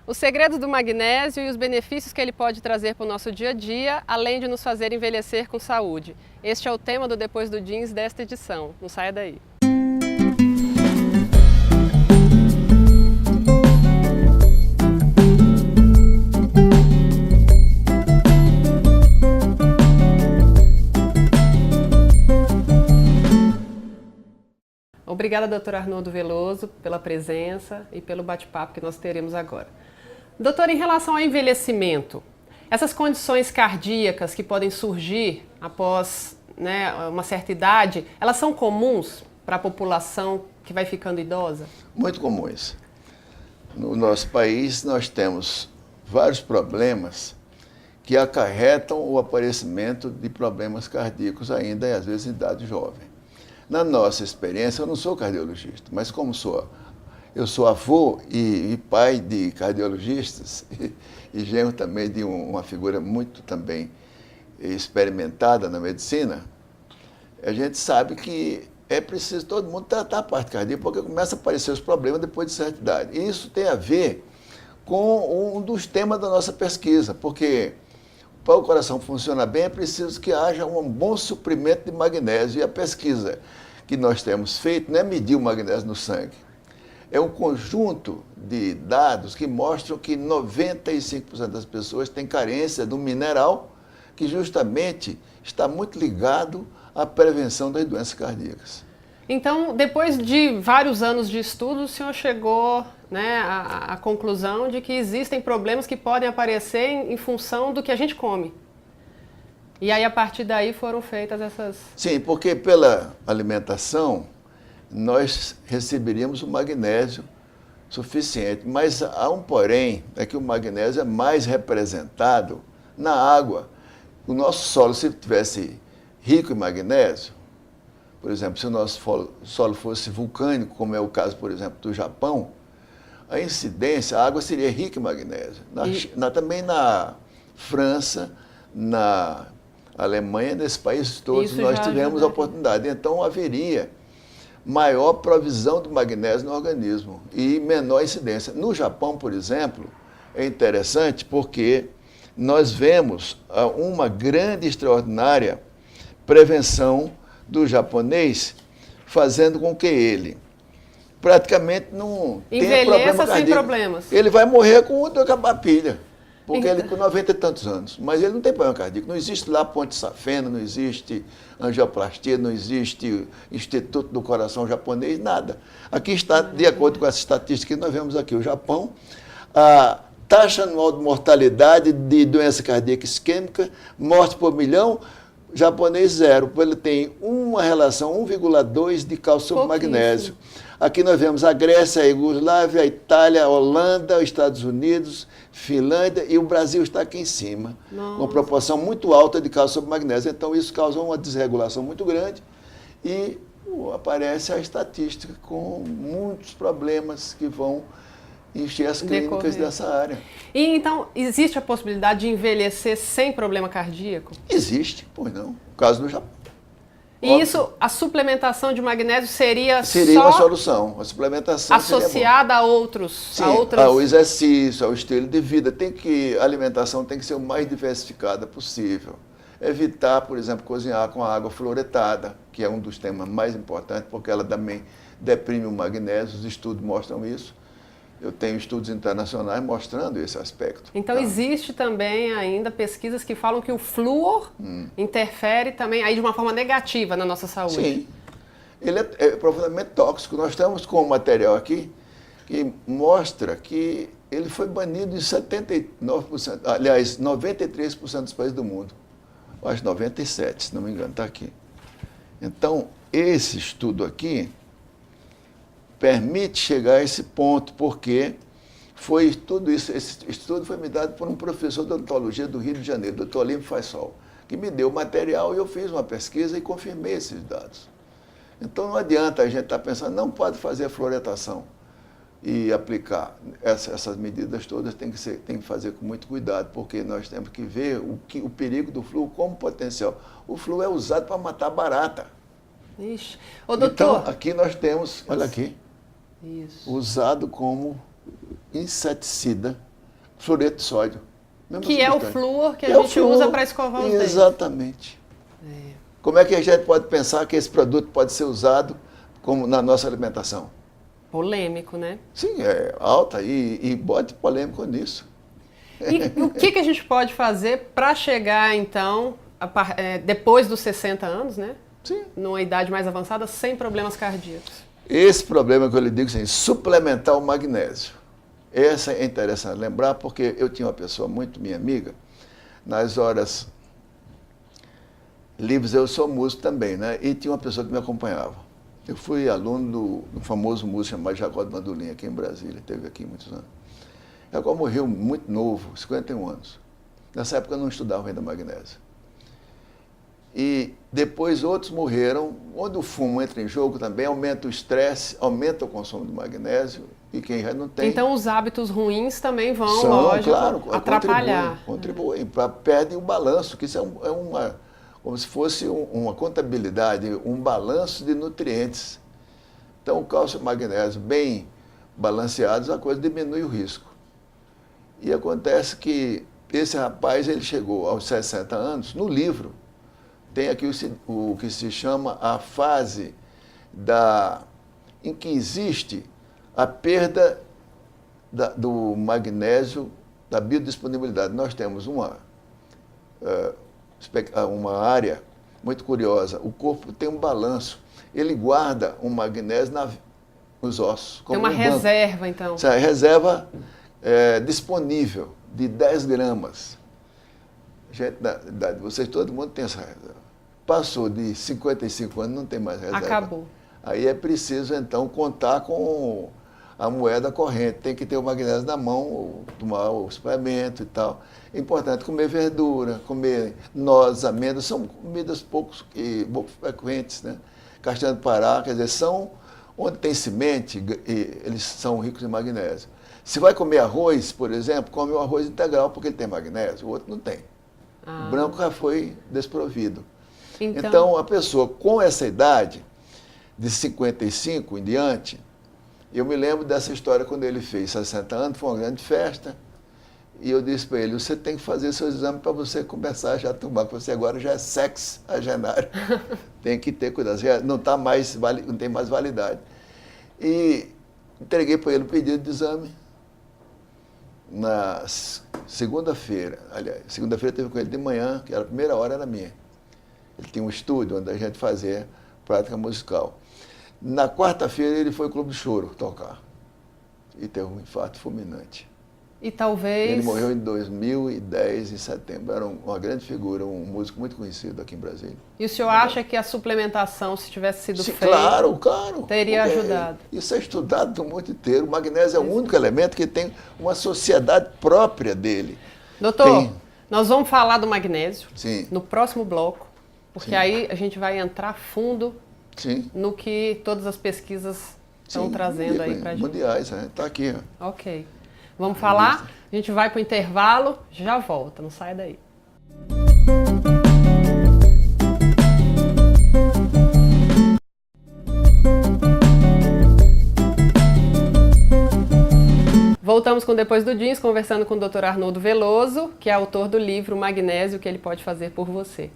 Os segredos do magnésio e os benefícios que ele pode trazer para o nosso dia a dia, além de nos fazer envelhecer com saúde. Este é o tema do Depois do Jeans desta edição. Não saia daí. Obrigada, doutor Arnoldo Veloso, pela presença e pelo bate-papo que nós teremos agora. Doutor, em relação ao envelhecimento, essas condições cardíacas que podem surgir após uma certa idade, elas são comuns para a população que vai ficando idosa? Muito comuns. No nosso país, nós temos vários problemas que acarretam o aparecimento de problemas cardíacos ainda, e às vezes, em idade jovem. Na nossa experiência, eu não sou cardiologista, mas como eu sou avô e pai de cardiologistas e genro também de uma figura muito também experimentada na medicina, a gente sabe que é preciso todo mundo tratar a parte cardíaca, porque começam a aparecer os problemas depois de certa idade. E isso tem a ver com um dos temas da nossa pesquisa, porque para o coração funcionar bem, é preciso que haja um bom suprimento de magnésio. E a pesquisa que nós temos feito não é medir o magnésio no sangue. É um conjunto de dados que mostram que 95% das pessoas têm carência do mineral, que justamente está muito ligado à prevenção das doenças cardíacas. Então, depois de vários anos de estudo, o senhor chegou à conclusão de que existem problemas que podem aparecer em função do que a gente come. E aí, a partir daí, foram feitas essas... Sim, porque pela alimentação, nós receberíamos o magnésio suficiente. Mas há um porém, é que o magnésio é mais representado na água. O nosso solo, se tivesse rico em magnésio, por exemplo, se o nosso solo fosse vulcânico, como é o caso, por exemplo, do Japão, a incidência, a água seria rica em magnésio. Também na França, na Alemanha, nesses países todos, nós tivemos a oportunidade. Então, haveria maior provisão de magnésio no organismo e menor incidência. No Japão, por exemplo, é interessante porque nós vemos uma grande, extraordinária prevenção do japonês, fazendo com que ele praticamente não tenha problema cardíaco. Sem problemas. Ele vai morrer com uma pilha, porque ele com 90 e tantos anos. Mas ele não tem problema cardíaco. Não existe lá ponte safena, não existe angioplastia, não existe Instituto do Coração japonês, nada. Aqui está, de acordo com essa estatística que nós vemos aqui, o Japão, a taxa anual de mortalidade de doença cardíaca isquêmica, morte por milhão, japonês zero, ele tem uma relação 1,2 de cálcio sobre magnésio. Aqui nós vemos a Grécia, a Iugoslávia, a Itália, a Holanda, os Estados Unidos, Finlândia, e o Brasil está aqui em cima, com uma proporção muito alta de cálcio sobre magnésio. Então isso causa uma desregulação muito grande e aparece a estatística com muitos problemas que vão encher as clínicas dessa área. E então, existe a possibilidade de envelhecer sem problema cardíaco? Existe, pois não. No caso do Japão. E óbvio, isso, a suplementação de magnésio seria uma solução. A suplementação associada a outros... Sim, ao exercício, ao estilo de vida. A alimentação tem que ser o mais diversificada possível. Evitar, por exemplo, cozinhar com água fluoretada, que é um dos temas mais importantes, porque ela também deprime o magnésio, os estudos mostram isso. Eu tenho estudos internacionais mostrando esse aspecto. Então, existe também ainda pesquisas que falam que o flúor interfere também aí de uma forma negativa na nossa saúde. Sim. Ele é profundamente tóxico. Nós estamos com um material aqui que mostra que ele foi banido em 79%, aliás, 93% dos países do mundo. Eu acho 97%, se não me engano, está aqui. Então, esse estudo aqui permite chegar a esse ponto, porque foi tudo isso. Esse estudo foi me dado por um professor de odontologia do Rio de Janeiro, Dr. Olímpio Faisal, que me deu o material e eu fiz uma pesquisa e confirmei esses dados. Então não adianta a gente estar pensando, não pode fazer a fluoretação e aplicar. Essas medidas todas tem que fazer com muito cuidado, porque nós temos que ver o perigo do flúor como potencial. O flúor é usado para matar barata. Ixi. Ô, doutor. Então, aqui nós temos, olha aqui, isso, usado como inseticida fluoreto de sódio. Que é o flúor que a gente usa para escovar os dentes. Exatamente. Como é que a gente pode pensar que esse produto pode ser usado como na nossa alimentação? Polêmico, né? Sim, é alta e bote polêmico nisso. E o que a gente pode fazer para chegar, então, depois dos 60 anos, né? Sim. Numa idade mais avançada, sem problemas cardíacos? Esse problema que eu lhe digo, assim, suplementar o magnésio. Essa é interessante lembrar, porque eu tinha uma pessoa muito minha amiga, nas horas livres eu sou músico também, né? E tinha uma pessoa que me acompanhava. Eu fui aluno do famoso músico chamado Jacó de Mandolim, aqui em Brasília, teve aqui muitos anos. Jacó morreu muito novo, 51 anos. Nessa época eu não estudava ainda magnésio. E depois outros morreram, onde o fumo entra em jogo também, aumenta o estresse, aumenta o consumo de magnésio, e quem já não tem... Então os hábitos ruins também vão, lógico, claro, atrapalhar. Contribuem, perdem o balanço, que isso é uma, como se fosse uma contabilidade, um balanço de nutrientes. Então o cálcio e o magnésio bem balanceados, a coisa diminui o risco. E acontece que esse rapaz, ele chegou aos 60 anos, no livro, tem aqui o que se chama a fase em que existe a perda do magnésio, da biodisponibilidade. Nós temos uma área muito curiosa. O corpo tem um balanço. Ele guarda o magnésio nos ossos. Tem uma reserva, então. Essa reserva disponível de 10 gramas. Gente, da idade de vocês, todo mundo tem essa reserva. Passou de 55 anos, não tem mais reserva. Acabou. Aí é preciso, então, contar com a moeda corrente. Tem que ter o magnésio na mão, tomar o suplemento e tal. É importante comer verdura, comer nozes, amêndoas, são comidas pouco frequentes, né? Castanha do Pará, quer dizer, são onde tem semente, eles são ricos em magnésio. Se vai comer arroz, por exemplo, come o arroz integral, porque ele tem magnésio, o outro não tem. O branco já foi desprovido. Então, a pessoa com essa idade, de 55 em diante, eu me lembro dessa história quando ele fez 60 anos, foi uma grande festa, e eu disse para ele, você tem que fazer seus exames para você começar já a tomar, porque você agora já é sexagenário, tem que ter cuidado, não tem mais validade. E entreguei para ele o pedido de exame na segunda-feira, aliás, segunda-feira teve com ele de manhã, que era a primeira hora, era minha. Ele tinha um estúdio onde a gente fazia prática musical. Na quarta-feira ele foi ao Clube do Choro tocar e teve um infarto fulminante. E talvez... Ele morreu em 2010, em setembro. Era uma grande figura, um músico muito conhecido aqui em Brasília. E o senhor acha que a suplementação, se tivesse sido feita, claro, teria ajudado? Isso é estudado no mundo inteiro. O magnésio é o único elemento que tem uma sociedade própria dele. Doutor, nós vamos falar do magnésio no próximo bloco, porque aí a gente vai entrar fundo no que todas as pesquisas estão trazendo aí para a gente. Mundiais, está aqui. Ok. Vamos falar? A gente vai para o intervalo, já volta, não sai daí. Voltamos com Depois do Jeans, conversando com o Dr. Arnoldo Veloso, que é autor do livro Magnésio, o que ele pode fazer por você.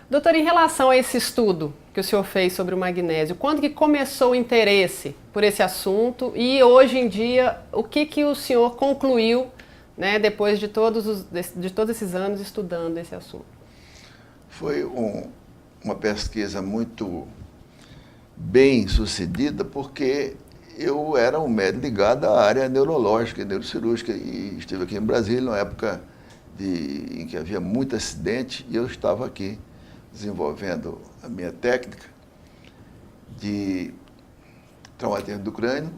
Doutor, em relação a esse estudo que o senhor fez sobre o magnésio, quando que começou o interesse por esse assunto e hoje em dia, o que o senhor concluiu, né, depois de todos esses anos estudando esse assunto? Foi uma pesquisa muito bem sucedida, porque eu era um médico ligado à área neurológica e neurocirúrgica e estive aqui em Brasília, numa época em que havia muito acidente, e eu estava aqui desenvolvendo a minha técnica de traumatismo do crânio.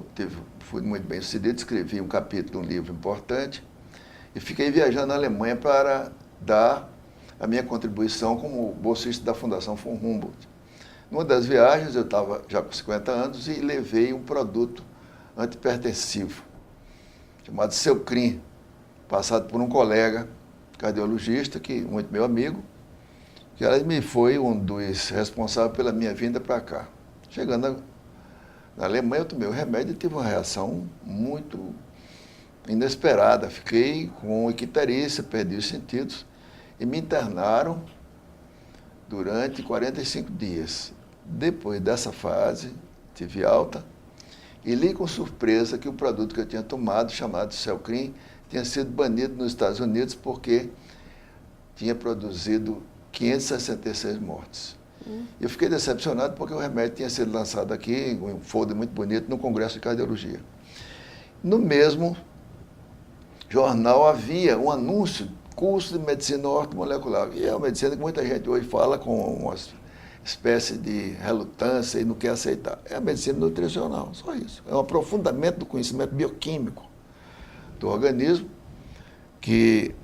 Fui muito bem sucedido, escrevi um capítulo de um livro importante e fiquei viajando na Alemanha para dar a minha contribuição como bolsista da Fundação von Humboldt. Numa das viagens, eu estava já com 50 anos e levei um produto antihipertensivo chamado Seucrin, passado por um colega cardiologista, muito meu amigo, que ela me foi um dos responsáveis pela minha vinda para cá. Chegando na Alemanha, eu tomei o remédio e tive uma reação muito inesperada. Fiquei com icterícia, perdi os sentidos e me internaram durante 45 dias. Depois dessa fase, tive alta e li com surpresa que o produto que eu tinha tomado, chamado Celcrim, tinha sido banido nos Estados Unidos porque tinha produzido 566 mortes. Eu fiquei decepcionado porque o remédio tinha sido lançado aqui, um folder muito bonito, no Congresso de Cardiologia. No mesmo jornal havia um anúncio, curso de medicina ortomolecular, e é uma medicina que muita gente hoje fala com uma espécie de relutância e não quer aceitar. É a medicina nutricional, só isso. É um aprofundamento do conhecimento bioquímico do organismo que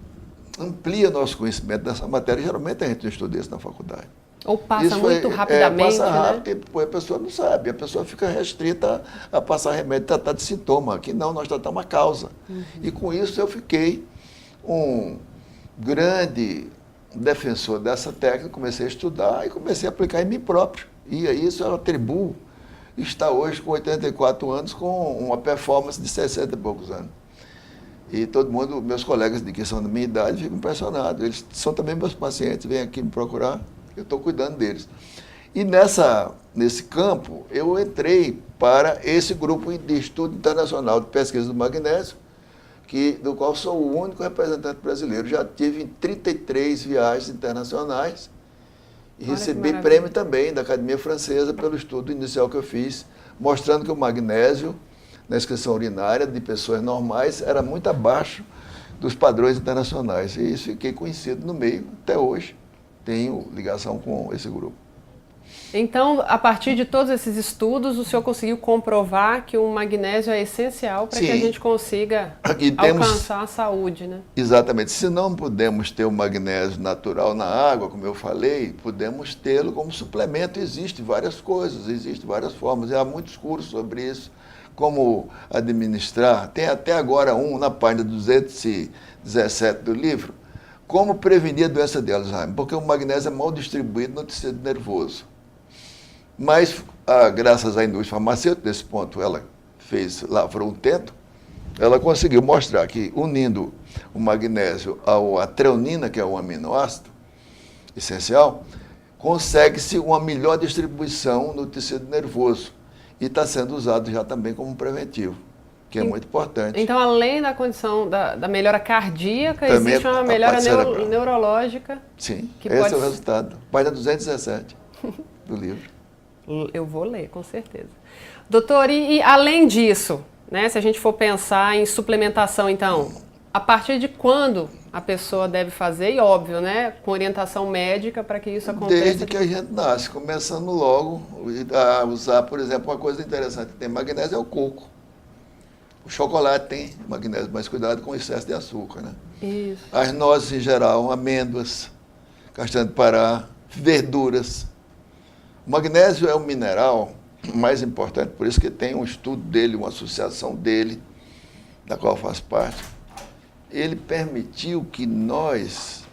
amplia nosso conhecimento dessa matéria. Geralmente a gente não estuda isso na faculdade. Ou passa muito rapidamente, passa rápido, né? e depois a pessoa não sabe, a pessoa fica restrita a passar remédio e tratar de sintoma. Aqui não, nós tratamos a causa. E com isso eu fiquei um grande defensor dessa técnica, comecei a estudar e comecei a aplicar em mim próprio. E a isso eu atribuo estar hoje com 84 anos com uma performance de 60 e poucos anos. E todo mundo, meus colegas de que são da minha idade, ficam impressionados. Eles são também meus pacientes, vêm aqui me procurar, eu estou cuidando deles. E nesse campo, eu entrei para esse grupo de estudo internacional de pesquisa do magnésio, do qual sou o único representante brasileiro. Já tive em 33 viagens internacionais e recebi prêmio também da Academia Francesa pelo estudo inicial que eu fiz, mostrando que o magnésio na excreção urinária de pessoas normais era muito abaixo dos padrões internacionais. E isso fiquei conhecido no meio, até hoje tenho ligação com esse grupo. Então, a partir de todos esses estudos, o senhor conseguiu comprovar que o magnésio é essencial para que a gente consiga alcançar a saúde, né? Exatamente. Se não podemos ter o magnésio natural na água, como eu falei, podemos tê-lo como suplemento. Existem várias coisas, existem várias formas. E há muitos cursos sobre isso, como administrar. Tem até agora na página 217 do livro, como prevenir a doença de Alzheimer, porque o magnésio é mal distribuído no tecido nervoso. Mas, graças à indústria farmacêutica, nesse ponto ela lavrou um tento, ela conseguiu mostrar que, unindo o magnésio à treonina, que é um aminoácido essencial, consegue-se uma melhor distribuição no tecido nervoso. E está sendo usado já também como preventivo, que é muito importante. Então, além da condição da melhora cardíaca, também existe uma melhora neurológica. Sim, esse é o resultado. Página 217 do livro. Eu vou ler, com certeza. Doutor, e além disso, né, se a gente for pensar em suplementação, então, a partir de quando a pessoa deve fazer? E óbvio, né, com orientação médica para que isso aconteça. Desde que a gente nasce, começando logo a usar, por exemplo, uma coisa interessante que tem magnésio é o coco. O chocolate tem magnésio, mas cuidado com o excesso de açúcar, né? Isso. As nozes em geral, amêndoas, castanha de Pará, verduras. O magnésio é um mineral mais importante, por isso que tem um estudo dele, uma associação dele, da qual faz parte. Ele permitiu que nós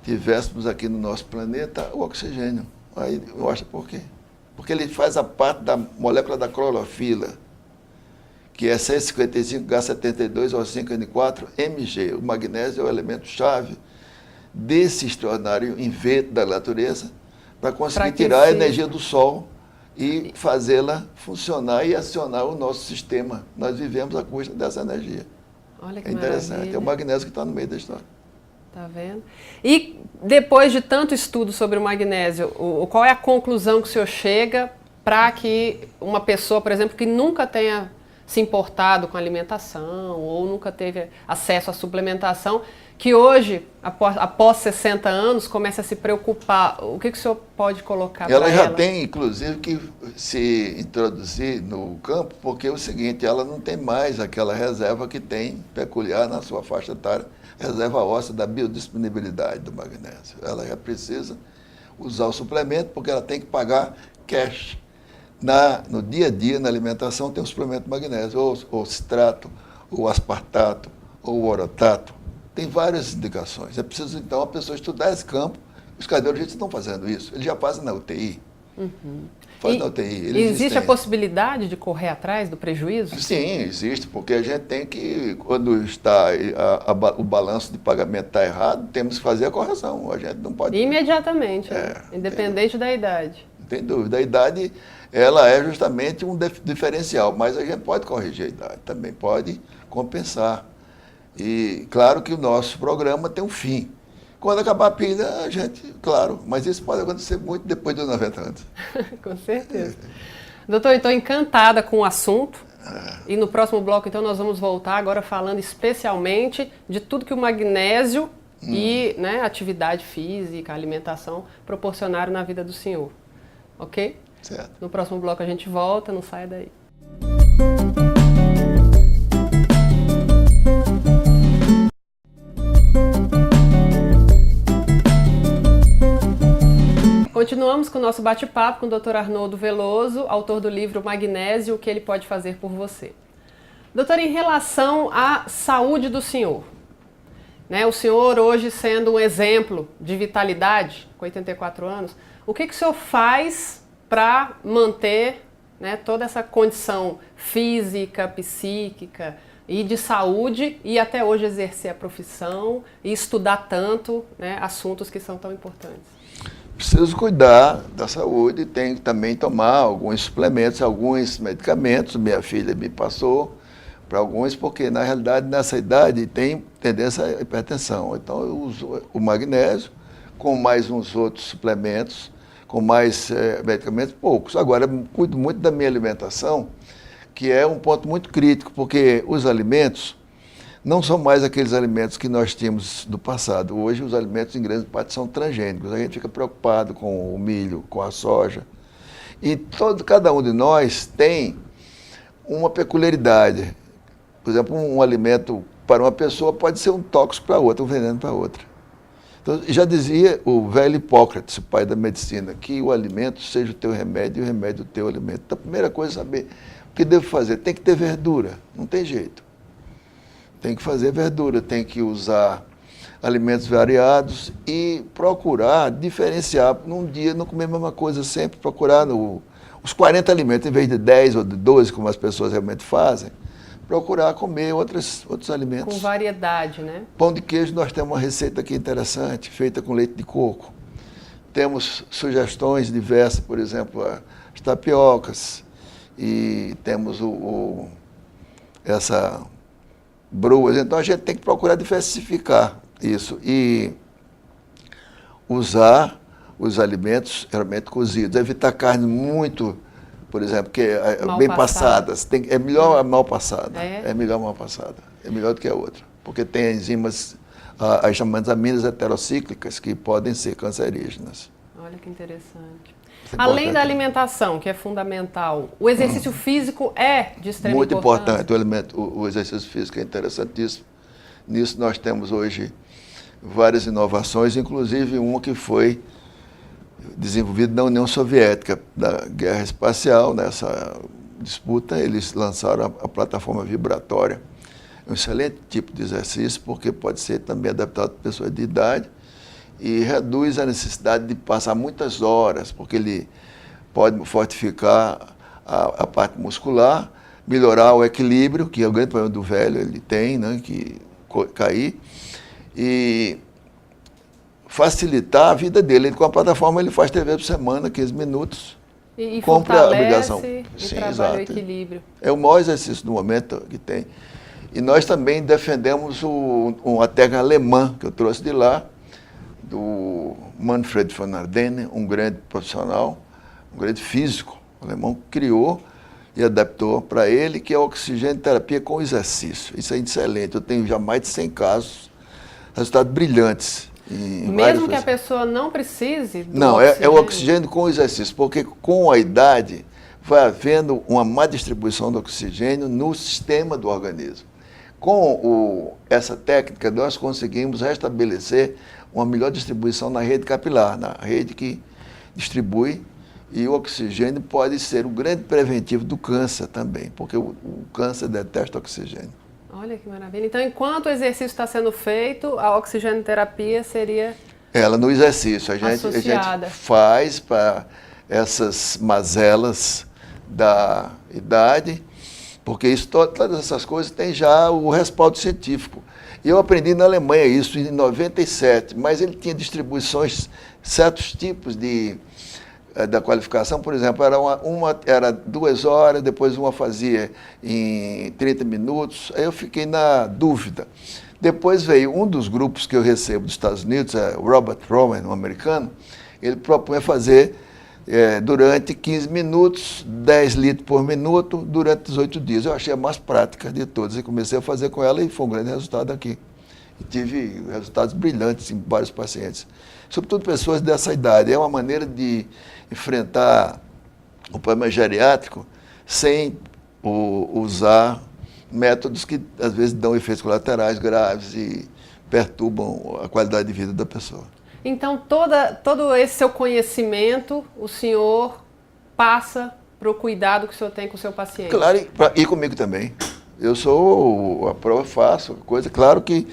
tivéssemos aqui no nosso planeta o oxigênio. Aí eu acho por quê? Porque ele faz a parte da molécula da clorofila, que é 155H72O5N4 Mg. O magnésio é o elemento-chave desse extraordinário invento da natureza para conseguir tirar a energia do Sol e fazê-la funcionar e acionar o nosso sistema. Nós vivemos à custa dessa energia. Olha que interessante. Maravilha. É o magnésio que está no meio da história. Tá vendo? E depois de tanto estudo sobre o magnésio, qual é a conclusão que o senhor chega para que uma pessoa, por exemplo, que nunca tenha se importado com alimentação ou nunca teve acesso à suplementação, que hoje, após 60 anos, comece a se preocupar? O que o senhor pode colocar para ela? Ela já tem, inclusive, que se introduzir no campo, porque é o seguinte, ela não tem mais aquela reserva que tem peculiar na sua faixa etária, reserva óssea da biodisponibilidade do magnésio. Ela já precisa usar o suplemento, porque ela tem que pagar cash. No dia a dia, na alimentação, tem o suplemento de magnésio, ou citrato, ou aspartato, ou orotato. Tem várias indicações. É preciso, então, a pessoa estudar esse campo. Os cardiologistas estão fazendo isso. Eles já fazem na UTI. Faz na UTI. Existe a possibilidade de correr atrás do prejuízo? Sim, existe, porque a gente tem que, quando está o balanço de pagamento está errado, temos que fazer a correção. A gente não pode... Imediatamente, né? Independente da idade. Não tem dúvida. A idade, ela é justamente um diferencial, mas a gente pode corrigir a idade, também pode compensar. E claro que o nosso programa tem um fim. Quando acabar a pilha, a gente, claro, mas isso pode acontecer muito depois dos 90 anos. Com certeza. Doutor, estou encantada com o assunto. E no próximo bloco, então, nós vamos voltar agora falando especialmente de tudo que o magnésio e, né, atividade física, alimentação proporcionaram na vida do senhor. Ok? Certo. No próximo bloco a gente volta, não saia daí. Continuamos com o nosso bate-papo com o Dr. Arnoldo Veloso, autor do livro Magnésio, o que ele pode fazer por você. Doutor, em relação à saúde do senhor, né, o senhor hoje sendo um exemplo de vitalidade, com 84 anos, o que o senhor faz para manter, né, toda essa condição física, psíquica e de saúde e até hoje exercer a profissão e estudar tanto, né, assuntos que são tão importantes? Preciso cuidar da saúde, tenho que também tomar alguns suplementos, alguns medicamentos. Minha filha me passou para alguns, porque na realidade nessa idade tem tendência à hipertensão. Então eu uso o magnésio com mais uns outros suplementos, com mais medicamentos, poucos. Agora, cuido muito da minha alimentação, que é um ponto muito crítico, porque os alimentos não são mais aqueles alimentos que nós tínhamos do passado. Hoje os alimentos em grande parte são transgênicos. A gente fica preocupado com o milho, com a soja. E cada um de nós tem uma peculiaridade. Por exemplo, um alimento para uma pessoa pode ser um tóxico para outra, um veneno para outra. Então, já dizia o velho Hipócrates, o pai da medicina, que o alimento seja o teu remédio e o remédio o teu alimento. Então, a primeira coisa é saber o que devo fazer. Tem que ter verdura, não tem jeito. Tem que fazer verdura, tem que usar alimentos variados e procurar diferenciar. Num dia não comer a mesma coisa sempre, procurar os 40 alimentos, em vez de 10 ou de 12, como as pessoas realmente fazem, procurar comer outros alimentos. Com variedade, né? Pão de queijo, nós temos uma receita aqui interessante, feita com leite de coco. Temos sugestões diversas, por exemplo, as tapiocas, e temos essa bruas. Então a gente tem que procurar diversificar isso e usar os alimentos realmente cozidos, evitar carne muito, por exemplo, que bem passadas. É melhor a mal passada. É melhor a mal passada. É melhor do que a outra, porque tem enzimas, as chamadas aminas heterocíclicas, que podem ser cancerígenas. Olha que interessante. Além da alimentação, que é fundamental, o exercício físico é de extrema importância? Muito importante. O exercício físico é interessantíssimo. Nisso nós temos hoje várias inovações, inclusive uma que foi desenvolvida na União Soviética, da Guerra Espacial. Nessa disputa, eles lançaram a plataforma vibratória. É um excelente tipo de exercício, porque pode ser também adaptado a pessoas de idade, e reduz a necessidade de passar muitas horas, porque ele pode fortificar a parte muscular, melhorar o equilíbrio, que é o grande problema do velho, ele tem, né, que cair, e facilitar a vida dele. Com a plataforma ele faz 3 vezes por semana, 15 minutos, e cumpre a obrigação. E Sim, trabalha exato. o equilíbrio. É o maior exercício do momento que tem. E nós também defendemos uma técnica alemã, que eu trouxe de lá, do Manfred von Ardenne, um grande profissional, um grande físico alemão, que criou e adaptou para ele, que é a oxigênio terapia com exercício. Isso é excelente. Eu tenho já mais de 100 casos, resultados brilhantes. Mesmo que a pessoa não precise do Não, oxigênio? é o oxigênio com exercício, porque com a idade vai havendo uma má distribuição do oxigênio no sistema do organismo. Com essa técnica, nós conseguimos restabelecer uma melhor distribuição na rede capilar, na rede que distribui, e o oxigênio pode ser um grande preventivo do câncer também, porque o câncer detesta oxigênio. Olha que maravilha. Então, enquanto o exercício está sendo feito, a oxigenoterapia seria ela no exercício, a gente faz para essas mazelas da idade, porque isso, todas essas coisas têm já o respaldo científico. Eu aprendi na Alemanha isso em 97, mas ele tinha distribuições, certos tipos da qualificação, por exemplo, era 2 horas, depois uma fazia em 30 minutos, aí eu fiquei na dúvida. Depois veio um dos grupos que eu recebo dos Estados Unidos, Robert Rowan, um americano, ele propunha fazer durante 15 minutos, 10 litros por minuto, durante 18 dias. Eu achei a mais prática de todas e comecei a fazer com ela e foi um grande resultado aqui. E tive resultados brilhantes em vários pacientes, sobretudo pessoas dessa idade. É uma maneira de enfrentar o problema geriátrico sem usar métodos que às vezes dão efeitos colaterais graves e perturbam a qualidade de vida da pessoa. Então, todo esse seu conhecimento, o senhor passa para o cuidado que o senhor tem com o seu paciente? Claro, e comigo também. Eu sou a prova, faço coisa. Claro que,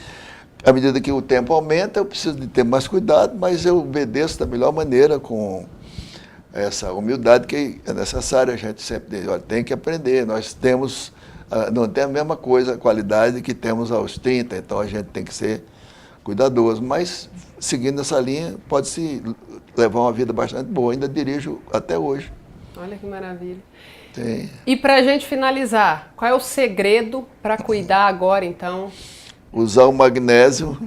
à medida que o tempo aumenta, eu preciso de ter mais cuidado, mas eu obedeço da melhor maneira, com essa humildade que é necessária. A gente sempre diz, olha, tem que aprender. Nós temos, não tem a mesma coisa, a qualidade que temos aos 30, então a gente tem que ser cuidadoso, mas seguindo essa linha pode-se levar uma vida bastante boa. Ainda dirijo até hoje. Olha que maravilha. Sim. E para a gente finalizar, qual é o segredo para cuidar agora, então? Usar o magnésio,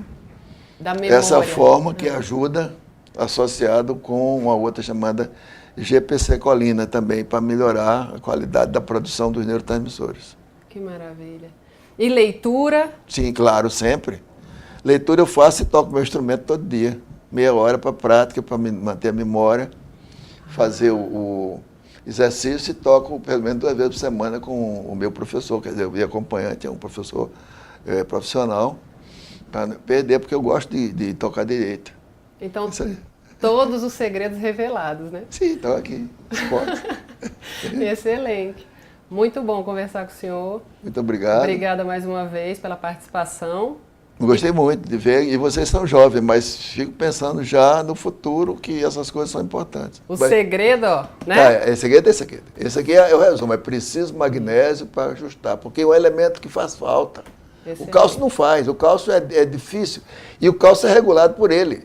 da memória. Essa forma que ajuda, associado com uma outra chamada GPC-colina também, para melhorar a qualidade da produção dos neurotransmissores. Que maravilha. E leitura? Sim, claro, sempre. Leitura eu faço e toco meu instrumento todo dia. Meia hora para prática, para manter a memória, fazer o exercício e toco pelo menos 2 vezes por semana com o meu professor, quer dizer, o meu acompanhante é um professor profissional, para não perder, porque eu gosto de tocar direito. Então, todos os segredos revelados, né? Sim, estão aqui. Excelente. Muito bom conversar com o senhor. Muito obrigado. Obrigada mais uma vez pela participação. Gostei muito de ver, e vocês são jovens, mas fico pensando já no futuro que essas coisas são importantes. Segredo, ó, né? Esse aqui é desse aqui. Esse aqui é o resumo, é preciso magnésio para ajustar, porque é um elemento que faz falta. Excelente. O cálcio não faz, o cálcio é difícil, e o cálcio é regulado por ele.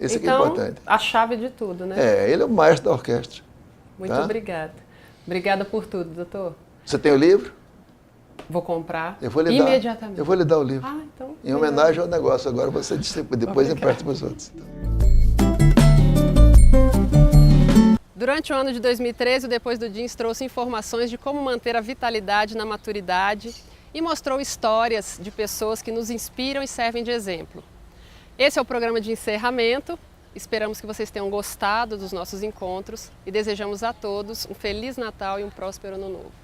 Esse aqui é importante. A chave de tudo, né? Ele é o maestro da orquestra. Muito obrigada. Obrigada por tudo, doutor. Você tem o livro? Vou comprar imediatamente. Eu vou lhe dar o livro. Então, em homenagem ao negócio. Agora você distribui, depois empresta para os outros. Durante o ano de 2013, o Depois do Jeans trouxe informações de como manter a vitalidade na maturidade e mostrou histórias de pessoas que nos inspiram e servem de exemplo. Esse é o programa de encerramento. Esperamos que vocês tenham gostado dos nossos encontros e desejamos a todos um Feliz Natal e um próspero Ano Novo.